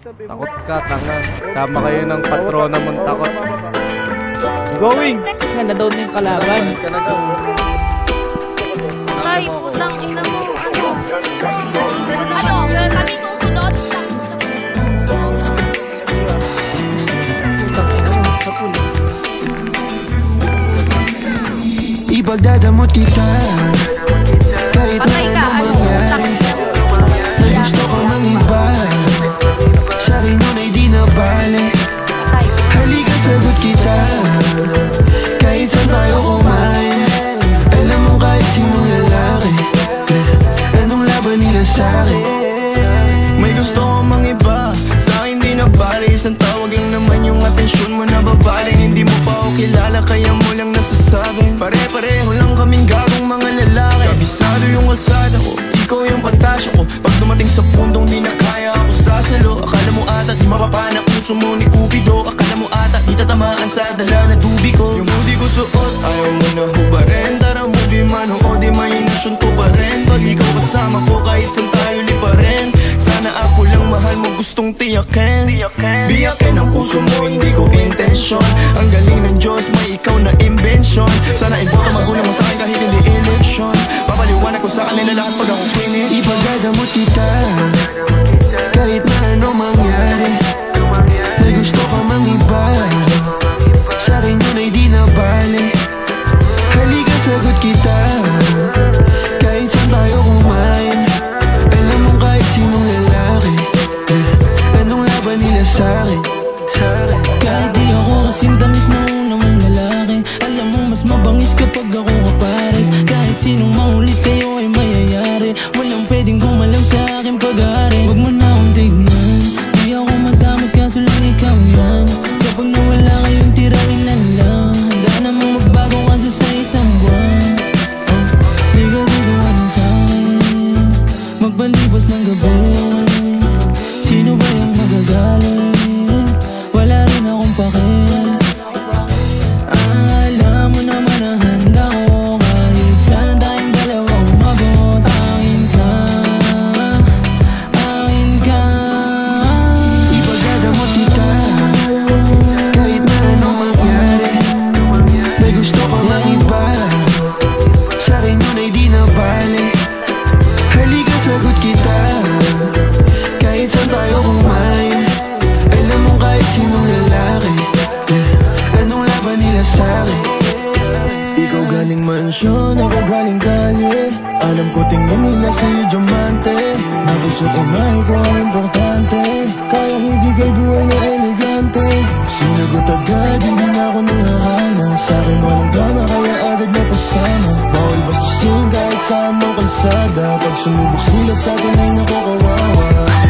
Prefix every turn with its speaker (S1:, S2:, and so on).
S1: Takot ka, tanga. Sama kayo ng patrona mong takot. Going!
S2: Ganda daw na yung kalaban.
S3: Ay, putang ina mo. Ano? Kami susunod.
S4: Ipagdadamot kita kahit na anong mangyari. May gusto ka mang iba, sa'kin nun ay di na bale. Halika sagot kita kahit saan tayo kumain. Alam mo kahit sinong lalaki, anong laban nila sa'kin. May gusto ka mang iba, sa'kin di na bale. Isang tawag lang naman yung atensyon mo na babaling. Hindi mo pa ako kilala kaya mo lang nasasabi. Pare-pareho lang kaming gagong mga lalaki. Kabisado yung kalsada ko, ikaw yung pantasya ko. Pag dumating sa pundong di na kaya ako sasalo. Akala mo ata di mapapanak puso mo ni Cupido. Akala mo ata di tatamaan sa dala na tubi ko. Yung hoodie ko suot, ayaw mo na hubarin. Tara movie man o di mahinasyon ko pa rin. Pag ikaw kasama ko kahit saan tayo liparin. Sana ako lang mahal mo gustong tiyakin. Biyakin ang puso mo hindi ko intensyon. Ang galing ng Diyos may ikaw na invention. Sana iboto magulang mo sa'kin kahit hindi election. Papaliwanag ko sa kanila lahat pag ako finish. Ipagdadamot kita kahit na ano mangyari. May gusto ka mang iba, sa'kin yun ay di na bale. Halika sagot kita kahit saan tayo kumain. Alam mo kahit sinong lalaki, anong laban nila sa'kin. Kahit di ako kasing tamis na una mong lalaki, alam mo mas mabangis kapag ako kapares. Kahit sinong maulit sa'yo ay mayayari. Walang pwedeng gumalaw sa aking pag-aari. Huwag mo na akong tignan, di ako matamad kaso lang ikaw yan. Kapag nawala kayong tira ilan lang, handa namang magbago kaso sa isang buwan. Di ka biguan sa'kin, magbalibas ng gabi. Sino ba yung magagalit? Wala rin akong pakil. Alam mo naman na handa ko kahit saan tayong dalawa umabot. Akin ka, akin ka. Ipagdadamot kita kahit na anong mangyari. May gusto ka mang iba, sa'kin yun ay di na bale. Halika sagot kita kahit saan tayo kumain. Alam mo kahit sinong lalaki, anong laban nila sa'kin. Ikaw galing mansyon, ako galing kalye. Alam ko tingin nila sa'yo diamante. Na gusto imahe ko ang importante. Kayang ibigay buhay na elegante. Sinagot agad, hindi na ako nanghahana. Sa'kin walang drama, kaya agad na pasama. Bawal bastusin kahit saan mo kalsada. Pag sumubok sila sa'tin ay nakukawawa.